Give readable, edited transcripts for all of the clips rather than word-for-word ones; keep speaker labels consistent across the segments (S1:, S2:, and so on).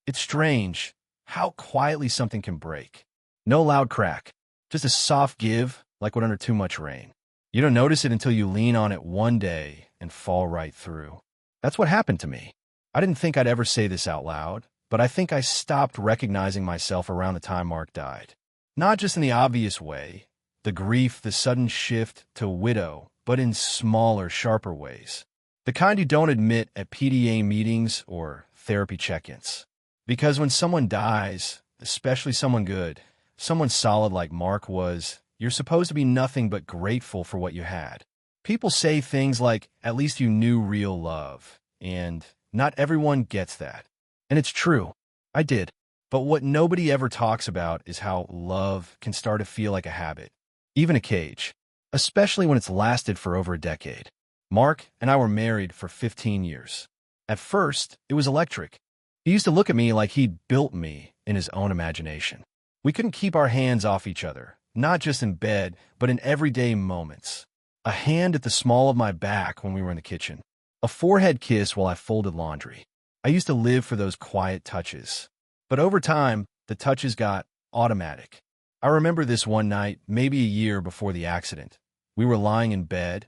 S1: It's strange how quietly something can break. No loud crack, just a soft give like when under too much rain. You don't notice it until you lean on it one day and fall right through. That's what happened to me. I didn't think I'd ever say this out loud, but I think I stopped recognizing myself around the time Mark died. Not just in the obvious way, the grief, the sudden shift to widow, but in smaller, sharper ways. The kind you don't admit at PDA meetings or therapy check-ins. Because when someone dies, especially someone good, someone solid like Mark was, you're supposed to be nothing but grateful for what you had. People say things like, at least you knew real love, and not everyone gets that. And it's true. I did. But what nobody ever talks about is how love can start to feel like a habit, even a cage, especially when it's lasted for over a decade. Mark and I were married for 15 years. At first, it was electric. He used to look at me like he'd built me in his own imagination. We couldn't keep our hands off each other, not just in bed, but in everyday moments. A hand at the small of my back when we were in the kitchen. A forehead kiss while I folded laundry. I used to live for those quiet touches. But over time, the touches got automatic. I remember this one night, maybe a year before the accident. We were lying in bed,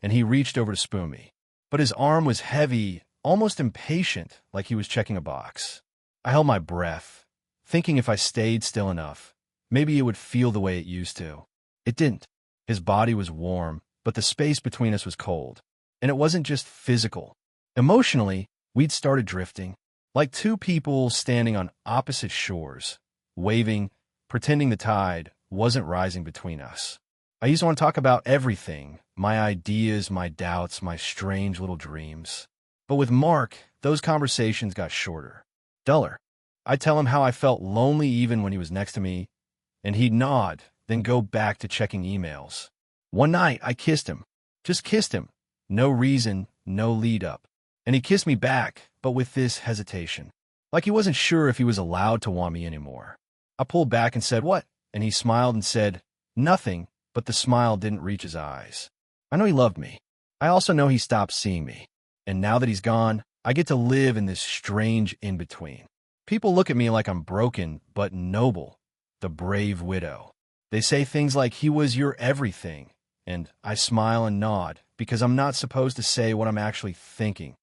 S1: and he reached over to spoon me. But his arm was heavy, almost impatient, like he was checking a box. I held my breath, thinking if I stayed still enough, maybe it would feel the way it used to. It didn't. His body was warm, but the space between us was cold. And it wasn't just physical. Emotionally, we'd started drifting, like two people standing on opposite shores, waving, pretending the tide wasn't rising between us. I used to want to talk about everything, my ideas, my doubts, my strange little dreams. But with Mark, those conversations got shorter, duller. I'd tell him how I felt lonely even when he was next to me, and he'd nod, then go back to checking emails. One night, I kissed him. Just kissed him. No reason, no lead up. And he kissed me back, but with this hesitation. Like he wasn't sure if he was allowed to want me anymore. I pulled back and said, "What?" And he smiled and said, "Nothing," but the smile didn't reach his eyes. I know he loved me. I also know he stopped seeing me. And now that he's gone, I get to live in this strange in-between. People look at me like I'm broken, but noble, the brave widow. They say things like, "He was your everything." And I smile and nod, because I'm not supposed to say what I'm actually thinking.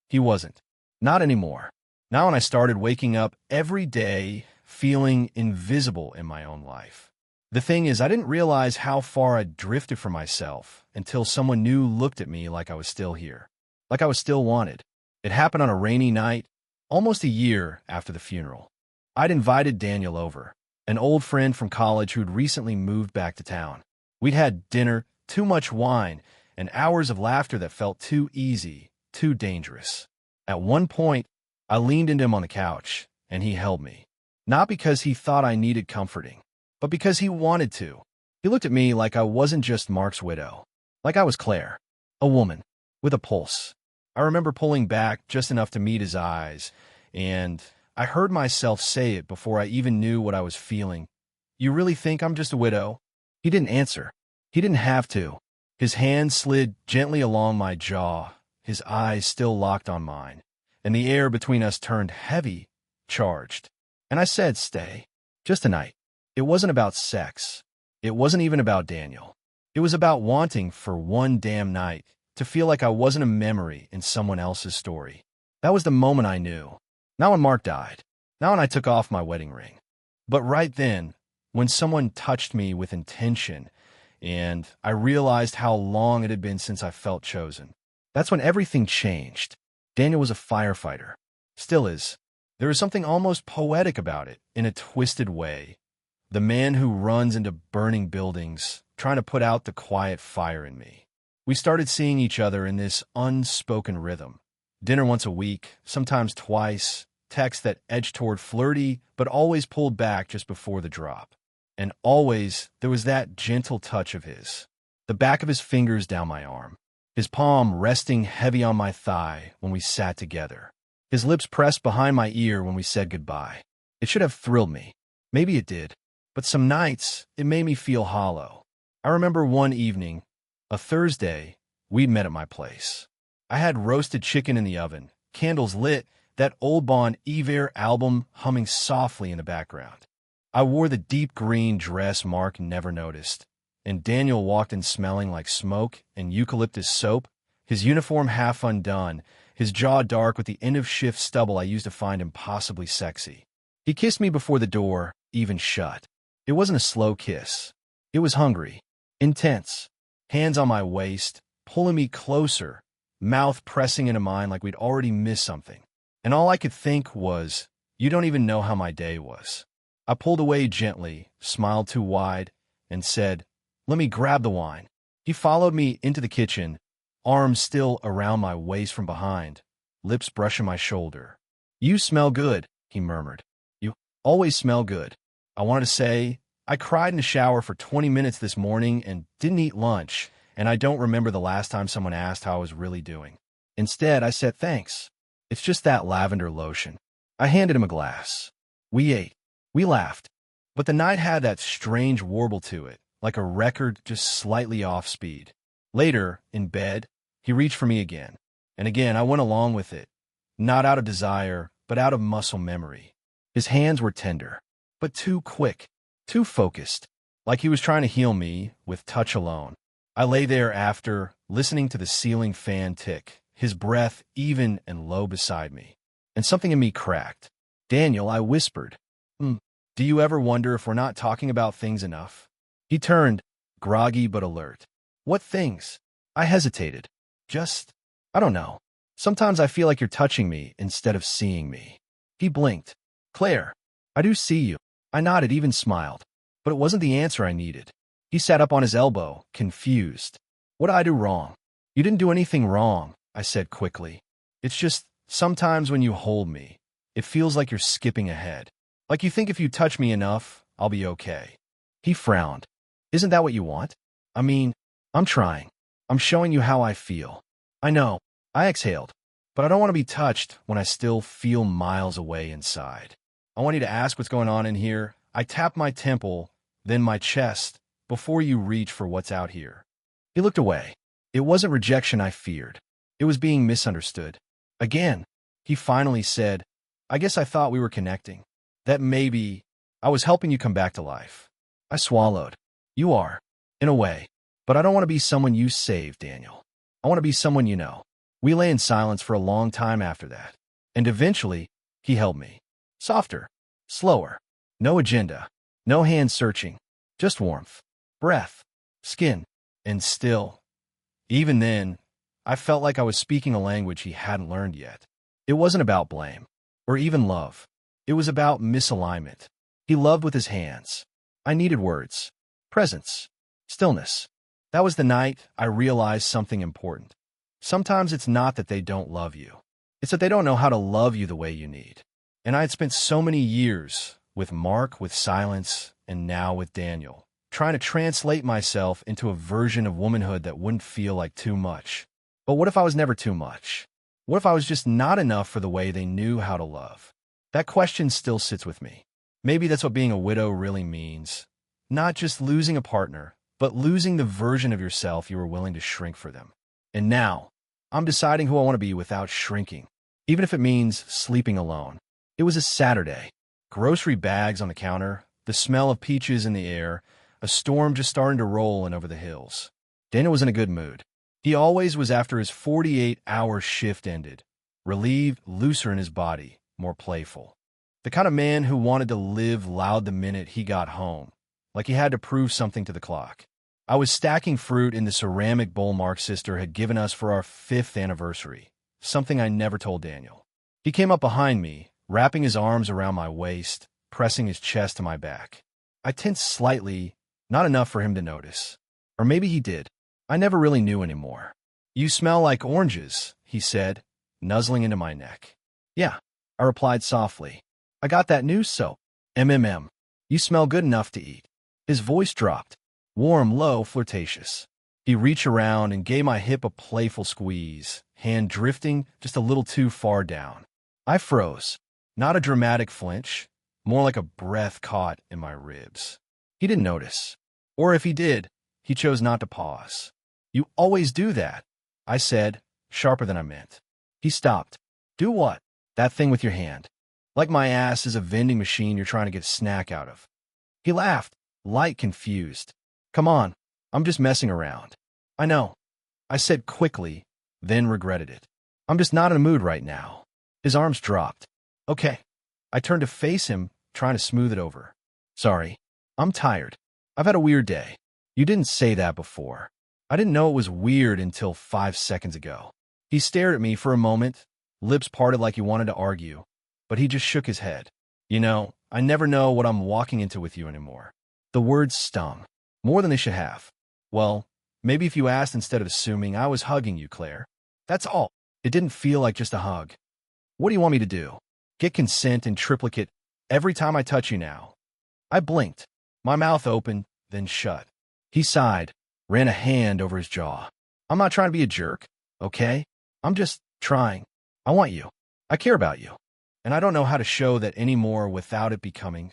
S1: He wasn't. Not anymore. Now when I started waking up every day feeling invisible in my own life. The thing is, I didn't realize how far I'd drifted from myself until someone new looked at me like I was still here, like I was still wanted. It happened on a rainy night, almost a year after the funeral. I'd invited Daniel over, an old friend from college who'd recently moved back to town. We'd had dinner, too much wine, and hours of laughter that felt too easy, too dangerous. At one point, I leaned into him on the couch, and he held me. Not because he thought I needed comforting, but because he wanted to. He looked at me like I wasn't just Mark's widow, like I was Claire, a woman with a pulse. I remember pulling back just enough to meet his eyes, and I heard myself say it before I even knew what I was feeling. "You really think I'm just a widow?" He didn't answer. He didn't have to. His hand slid gently along my jaw, his eyes still locked on mine, and the air between us turned heavy, charged. And I said, "Stay. Just tonight." It wasn't about sex. It wasn't even about Daniel. It was about wanting for one damn night to feel like I wasn't a memory in someone else's story. That was the moment I knew. Not when Mark died. Not when I took off my wedding ring. But right then, when someone touched me with intention, and I realized how long it had been since I felt chosen. That's when everything changed. Daniel was a firefighter. Still is. There is something almost poetic about it, in a twisted way. The man who runs into burning buildings, trying to put out the quiet fire in me. We started seeing each other in this unspoken rhythm. Dinner once a week, sometimes twice, texts that edged toward flirty, but always pulled back just before the drop. And always, there was that gentle touch of his. The back of his fingers down my arm. His palm resting heavy on my thigh when we sat together. His lips pressed behind my ear when we said goodbye. It should have thrilled me. Maybe it did. But some nights, it made me feel hollow. I remember one evening, a Thursday, we'd met at my place. I had roasted chicken in the oven, candles lit, that old Bon Iver album humming softly in the background. I wore the deep green dress Mark never noticed, and Daniel walked in smelling like smoke and eucalyptus soap, his uniform half undone, his jaw dark with the end-of-shift stubble I used to find impossibly sexy. He kissed me before the door even shut. It wasn't a slow kiss. It was hungry, intense, hands on my waist, pulling me closer, mouth pressing into mine like we'd already missed something. And all I could think was, you don't even know how my day was. I pulled away gently, smiled too wide, and said, let me grab the wine. He followed me into the kitchen, arms still around my waist from behind, lips brushing my shoulder. You smell good, he murmured. You always smell good. I wanted to say, I cried in the shower for 20 minutes this morning and didn't eat lunch, and I don't remember the last time someone asked how I was really doing. Instead, I said thanks. It's just that lavender lotion. I handed him a glass. We ate. We laughed. But the night had that strange warble to it, like a record just slightly off speed. Later, in bed, he reached for me again. And again, I went along with it. Not out of desire, but out of muscle memory. His hands were tender, but too quick, too focused, like he was trying to heal me with touch alone. I lay there after, listening to the ceiling fan tick, his breath even and low beside me. And something in me cracked. Daniel, I whispered. Do you ever wonder if we're not talking about things enough? He turned, groggy but alert. What things? I hesitated. I don't know. Sometimes I feel like you're touching me instead of seeing me. He blinked. Claire, I do see you. I nodded, even smiled. But it wasn't the answer I needed. He sat up on his elbow, confused. What did I do wrong? You didn't do anything wrong, I said quickly. It's just, sometimes when you hold me, it feels like you're skipping ahead. Like you think if you touch me enough, I'll be okay. He frowned. Isn't that what you want? I mean, I'm trying. I'm showing you how I feel. I know. I exhaled. But I don't want to be touched when I still feel miles away inside. I want you to ask what's going on in here. I tapped my temple, then my chest, before you reach for what's out here. He looked away. It wasn't rejection I feared. It was being misunderstood. Again, he finally said, I guess I thought we were connecting. That maybe I was helping you come back to life. I swallowed. You are, in a way. But I don't want to be someone you saved, Daniel. I want to be someone you know. We lay in silence for a long time after that. And eventually, he held me. Softer. Slower. No agenda. No hand searching. Just warmth. Breath. Skin. And still. Even then, I felt like I was speaking a language he hadn't learned yet. It wasn't about blame. Or even love. It was about misalignment. He loved with his hands. I needed words. Presence. Stillness. That was the night I realized something important. Sometimes it's not that they don't love you. It's that they don't know how to love you the way you need. And I had spent so many years with Mark, with silence, and now with Daniel, trying to translate myself into a version of womanhood that wouldn't feel like too much. But what if I was never too much? What if I was just not enough for the way they knew how to love? That question still sits with me. Maybe that's what being a widow really means. Not just losing a partner, but losing the version of yourself you were willing to shrink for them. And now, I'm deciding who I want to be without shrinking, even if it means sleeping alone. It was a Saturday. Grocery bags on the counter, the smell of peaches in the air, a storm just starting to roll in over the hills. Daniel was in a good mood. He always was after his 48-hour shift ended, relieved, looser in his body, more playful. The kind of man who wanted to live loud the minute he got home, like he had to prove something to the clock. I was stacking fruit in the ceramic bowl Mark's sister had given us for our 5th anniversary, something I never told Daniel. He came up behind me, wrapping his arms around my waist, pressing his chest to my back. I tensed slightly, not enough for him to notice. Or maybe he did. I never really knew anymore. You smell like oranges, he said, nuzzling into my neck. Yeah, I replied softly. I got that new soap. MMM. You smell good enough to eat. His voice dropped. Warm, low, flirtatious. He reached around and gave my hip a playful squeeze, hand drifting just a little too far down. I froze. Not a dramatic flinch, more like a breath caught in my ribs. He didn't notice. Or if he did, he chose not to pause. You always do that, I said, sharper than I meant. He stopped. Do what? That thing with your hand. Like my ass is a vending machine you're trying to get a snack out of. He laughed, light confused. Come on, I'm just messing around. I know, I said quickly, then regretted it. I'm just not in a mood right now. His arms dropped. Okay. I turned to face him, trying to smooth it over. Sorry, I'm tired. I've had a weird day. You didn't say that before. I didn't know it was weird until 5 seconds ago. He stared at me for a moment, lips parted like he wanted to argue, but he just shook his head. You know, I never know what I'm walking into with you anymore. The words stung, more than they should have. Well, maybe if you asked instead of assuming I was hugging you, Claire. That's all. It didn't feel like just a hug. What do you want me to do? Get consent in triplicate every time I touch you now? I blinked, my mouth open, then shut. He sighed, ran a hand over his jaw. I'm not trying to be a jerk, okay? I'm just trying. I want you. I care about you. And I don't know how to show that anymore without it becoming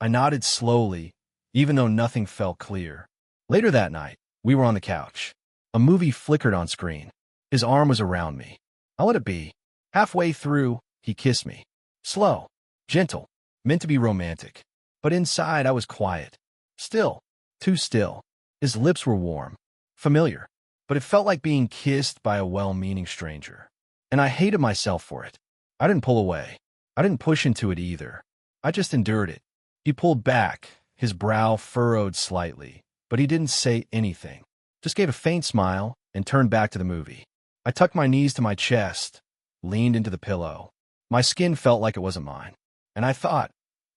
S1: I nodded slowly, even though nothing felt clear. Later that night, we were on the couch. A movie flickered on screen. His arm was around me. I let it be. Halfway through, he kissed me. Slow, gentle, meant to be romantic. But inside, I was quiet. Still, too still. His lips were warm, familiar, but it felt like being kissed by a well-meaning stranger. And I hated myself for it. I didn't pull away. I didn't push into it either. I just endured it. He pulled back, his brow furrowed slightly, but he didn't say anything. Just gave a faint smile and turned back to the movie. I tucked my knees to my chest, leaned into the pillow. My skin felt like it wasn't mine. And I thought,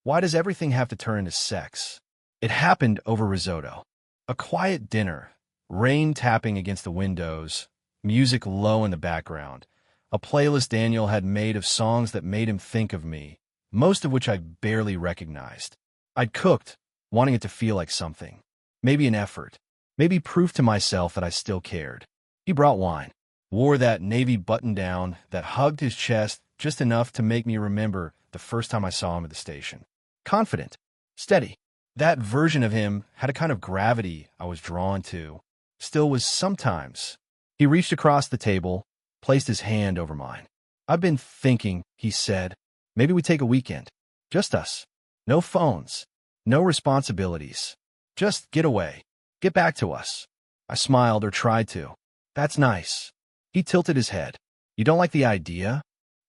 S1: why does everything have to turn into sex? It happened over risotto. A quiet dinner, rain tapping against the windows, music low in the background. A playlist Daniel had made of songs that made him think of me, most of which I barely recognized. I'd cooked, wanting it to feel like something. Maybe an effort. Maybe proof to myself that I still cared. He brought wine, wore that navy button-down that hugged his chest just enough to make me remember the first time I saw him at the station. Confident, steady. That version of him had a kind of gravity I was drawn to. Still was sometimes. He reached across the table, placed his hand over mine. I've been thinking, he said, maybe we take a weekend. Just us. No phones. No responsibilities. Just get away. Get back to us. I smiled or tried to. That's nice. He tilted his head. You don't like the idea?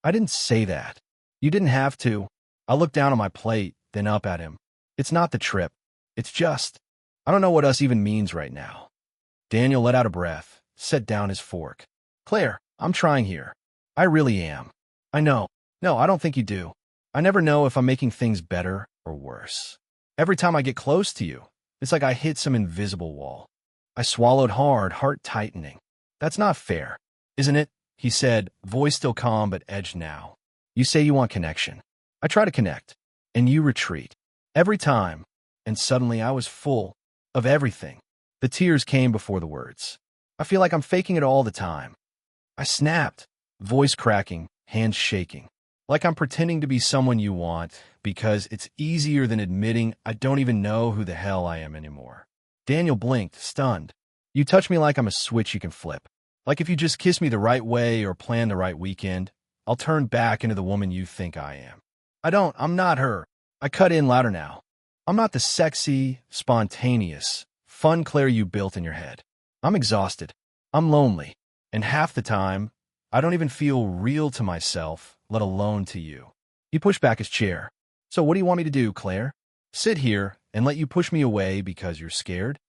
S1: I didn't say that. You didn't have to. I looked down on my plate, then up at him. It's not the trip. It's just, I don't know what us even means right now. Daniel let out a breath, set down his fork. Claire, I'm trying here. I really am. I know. No, I don't think you do. I never know if I'm making things better or worse. Every time I get close to you, it's like I hit some invisible wall. I swallowed hard, heart tightening. That's not fair, isn't it? He said, voice still calm but edged now. You say you want connection. I try to connect, and you retreat. Every time, and suddenly I was full of everything. The tears came before the words. I feel like I'm faking it all the time. I snapped, voice cracking, hands shaking. Like I'm pretending to be someone you want because it's easier than admitting I don't even know who the hell I am anymore. Daniel blinked, stunned. You touch me like I'm a switch you can flip. Like if you just kiss me the right way or plan the right weekend, I'll turn back into the woman you think I am. I'm not her. I cut in louder now. I'm not the sexy, spontaneous, fun Claire you built in your head. I'm exhausted. I'm lonely. And half the time, I don't even feel real to myself, let alone to you. He pushed back his chair. So what do you want me to do, Claire? Sit here and let you push me away because you're scared?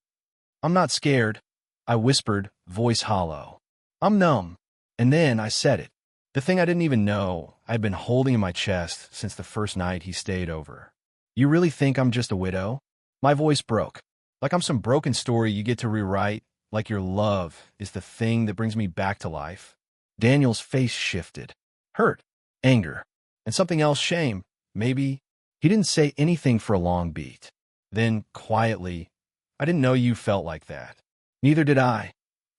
S1: I'm not scared, I whispered, voice hollow. I'm numb. And then I said it. The thing I didn't even know I'd been holding in my chest since the first night he stayed over. You really think I'm just a widow? My voice broke. Like I'm some broken story you get to rewrite, like your love is the thing that brings me back to life. Daniel's face shifted. Hurt, anger, and something else, shame, maybe. He didn't say anything for a long beat. Then, quietly, I didn't know you felt like that. Neither did I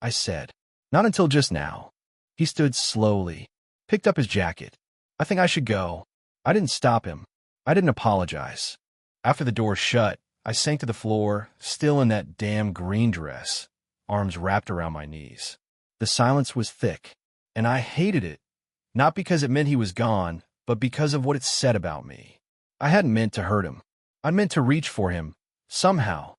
S1: said. Not until just now. He stood slowly, picked up his jacket. I think I should go. I didn't stop him. I didn't apologize. After the door shut, I sank to the floor, still in that damn green dress, arms wrapped around my knees. The silence was thick, and I hated it Not because it meant he was gone, but because of what it said about me. I hadn't meant to hurt him. I'd meant to reach for him, somehow,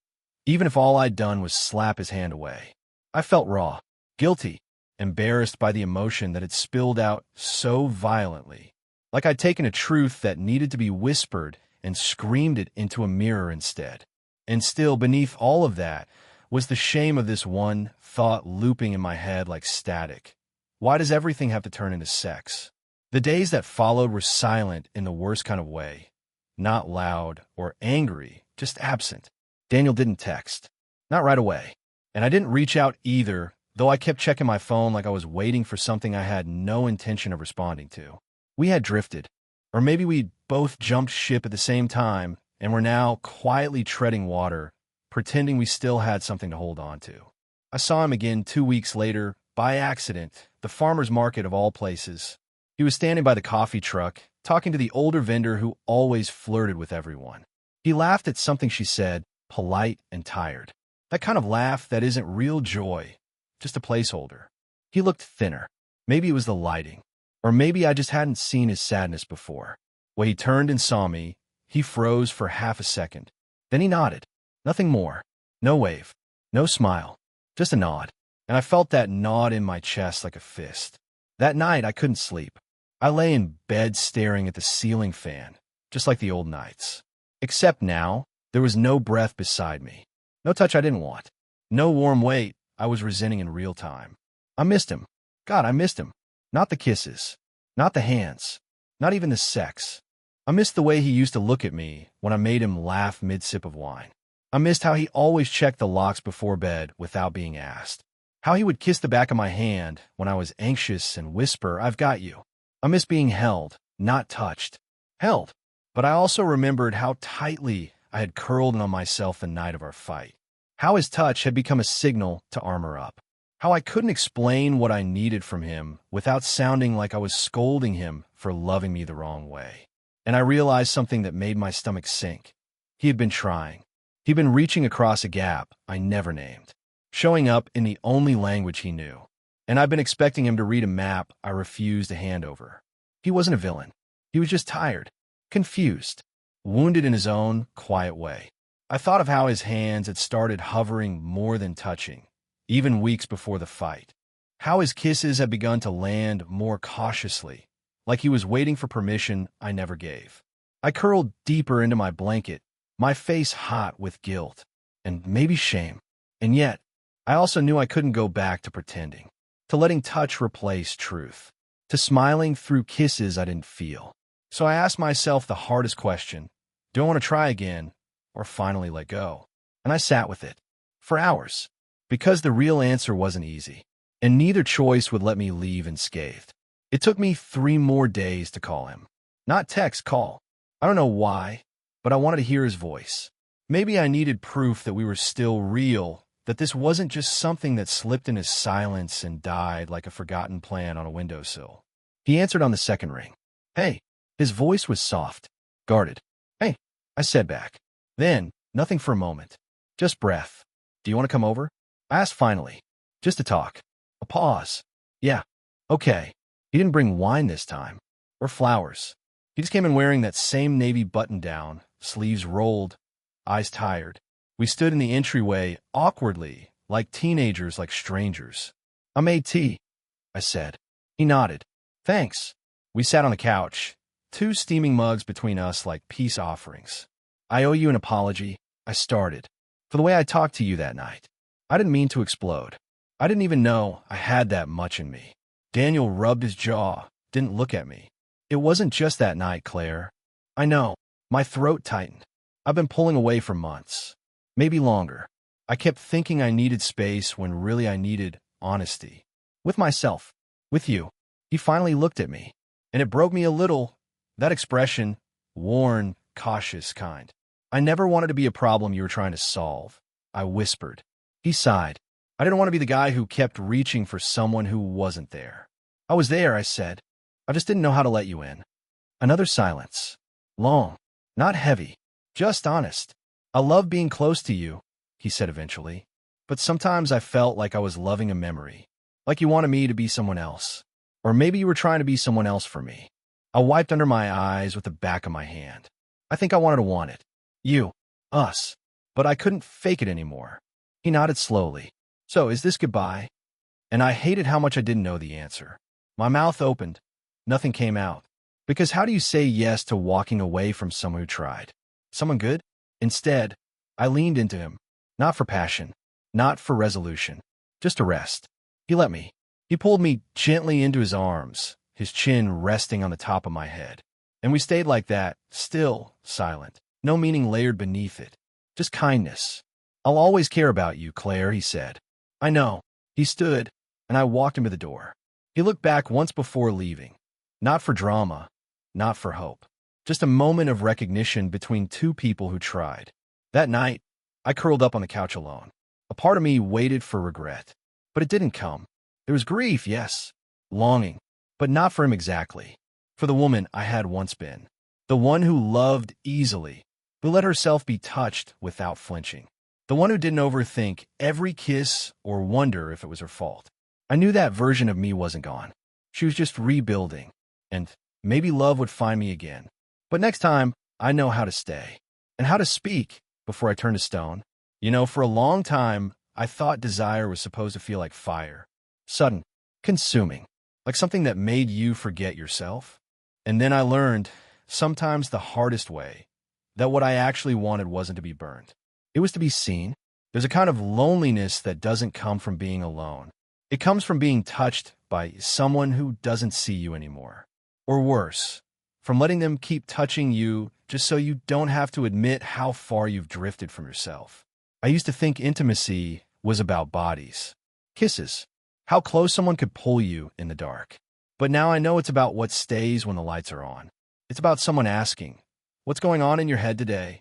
S1: even if all I'd done was slap his hand away. I felt raw, guilty, embarrassed by the emotion that had spilled out so violently, like I'd taken a truth that needed to be whispered and screamed it into a mirror instead. And still, beneath all of that, was the shame of this one thought looping in my head like static. Why does everything have to turn into sex? The days that followed were silent in the worst kind of way. Not loud or angry, just absent. Daniel didn't text. Not right away. And I didn't reach out either, though I kept checking my phone like I was waiting for something I had no intention of responding to. We had drifted. Or maybe we'd both jumped ship at the same time and were now quietly treading water, pretending we still had something to hold on to. I saw him again 2 weeks later, by accident, the farmer's market of all places. He was standing by the coffee truck, talking to the older vendor who always flirted with everyone. He laughed at something she said, polite and tired. That kind of laugh that isn't real joy, just a placeholder. He looked thinner. Maybe it was the lighting. Or maybe I just hadn't seen his sadness before. When he turned and saw me, he froze for half a second. Then he nodded. Nothing more. No wave. No smile. Just a nod. And I felt that nod in my chest like a fist. That night, I couldn't sleep. I lay in bed staring at the ceiling fan, just like the old nights. Except now, there was no breath beside me. No touch I didn't want. No warm weight I was resenting in real time. I missed him. God, I missed him. Not the kisses. Not the hands. Not even the sex. I missed the way he used to look at me when I made him laugh mid-sip of wine. I missed how he always checked the locks before bed without being asked. How he would kiss the back of my hand when I was anxious and whisper, "I've got you." I missed being held, not touched. Held. But I also remembered how tightly I had curled in on myself the night of our fight. How his touch had become a signal to armor up. How I couldn't explain what I needed from him without sounding like I was scolding him for loving me the wrong way. And I realized something that made my stomach sink. He had been trying. He'd been reaching across a gap I never named, showing up in the only language he knew. And I've been expecting him to read a map I refused to hand over. He wasn't a villain. He was just tired, confused, wounded in his own quiet way. I thought of how his hands had started hovering more than touching, even weeks before the fight. How his kisses had begun to land more cautiously, like he was waiting for permission I never gave. I curled deeper into my blanket, my face hot with guilt, and maybe shame. And yet, I also knew I couldn't go back to pretending, to letting touch replace truth, to smiling through kisses I didn't feel. So I asked myself the hardest question: do I want to try again, or finally let go? And I sat with it, for hours, because the real answer wasn't easy, and neither choice would let me leave unscathed. It took me 3 more days to call him. Not text, call. I don't know why, but I wanted to hear his voice. Maybe I needed proof that we were still real, that this wasn't just something that slipped in his silence and died like a forgotten plan on a windowsill. He answered on the second ring. Hey. His voice was soft, guarded. Hey, I said back. Then, nothing for a moment. Just breath. Do you want to come over? I asked finally. Just to talk. A pause. Yeah. Okay. He didn't bring wine this time. Or flowers. He just came in wearing that same navy button-down, sleeves rolled, eyes tired. We stood in the entryway, awkwardly, like teenagers, like strangers. I made tea, I said. He nodded. Thanks. We sat on the couch, 2 steaming mugs between us like peace offerings. I owe you an apology, I started, for the way I talked to you that night. I didn't mean to explode. I didn't even know I had that much in me. Daniel rubbed his jaw, didn't look at me. It wasn't just that night, Claire. I know. My throat tightened. I've been pulling away for months. Maybe longer. I kept thinking I needed space when really I needed honesty. With myself. With you. He finally looked at me. And it broke me a little. That expression, worn, cautious kind. I never wanted to be a problem you were trying to solve. I whispered. He sighed. I didn't want to be the guy who kept reaching for someone who wasn't there. I was there, I said. I just didn't know how to let you in. Another silence. Long. Not heavy. Just honest. I love being close to you, he said eventually. But sometimes I felt like I was loving a memory. Like you wanted me to be someone else. Or maybe you were trying to be someone else for me. I wiped under my eyes with the back of my hand. I think I wanted to want it. You. Us. But I couldn't fake it anymore. He nodded slowly. So, is this goodbye? And I hated how much I didn't know the answer. My mouth opened. Nothing came out. Because how do you say yes to walking away from someone who tried? Someone good? Instead, I leaned into him. Not for passion. Not for resolution. Just to rest. He let me. He pulled me gently into his arms, his chin resting on the top of my head. And we stayed like that, still, silent. No meaning layered beneath it. Just kindness. I'll always care about you, Claire, he said. I know. He stood, and I walked him to the door. He looked back once before leaving. Not for drama, not for hope. Just a moment of recognition between two people who tried. That night, I curled up on the couch alone. A part of me waited for regret. But it didn't come. There was grief, yes. Longing. But not for him exactly. For the woman I had once been. The one who loved easily. Who let herself be touched without flinching. The one who didn't overthink every kiss or wonder if it was her fault. I knew that version of me wasn't gone. She was just rebuilding. And maybe love would find me again. But next time, I know how to stay. And how to speak before I turn to stone. You know, for a long time, I thought desire was supposed to feel like fire. Sudden. Consuming. Like something that made you forget yourself. And then I learned, sometimes the hardest way, that what I actually wanted wasn't to be burned. It was to be seen. There's a kind of loneliness that doesn't come from being alone. It comes from being touched by someone who doesn't see you anymore. Or worse, from letting them keep touching you just so you don't have to admit how far you've drifted from yourself. I used to think intimacy was about bodies, kisses, how close someone could pull you in the dark. But now I know it's about what stays when the lights are on. It's about someone asking, what's going on in your head today?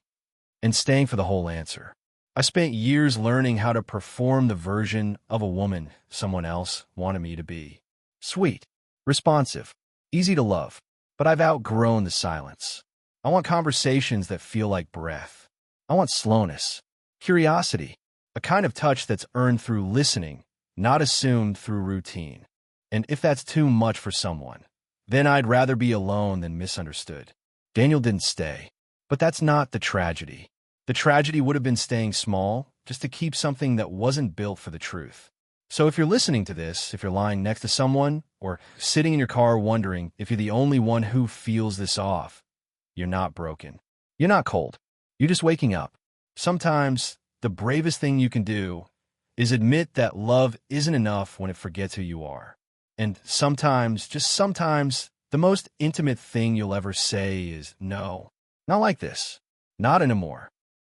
S1: And staying for the whole answer. I spent years learning how to perform the version of a woman someone else wanted me to be. Sweet, responsive, easy to love. But I've outgrown the silence. I want conversations that feel like breath. I want slowness, curiosity, a kind of touch that's earned through listening, not assumed through routine. And if that's too much for someone, then I'd rather be alone than misunderstood. Daniel didn't stay. But that's not the tragedy. The tragedy would have been staying small, just to keep something that wasn't built for the truth. So if you're listening to this, if you're lying next to someone, or sitting in your car wondering if you're the only one who feels this off, you're not broken. You're not cold. You're just waking up. Sometimes, the bravest thing you can do is admit that love isn't enough when it forgets who you are. And sometimes, just sometimes, the most intimate thing you'll ever say is no. Not like this. Not anymore.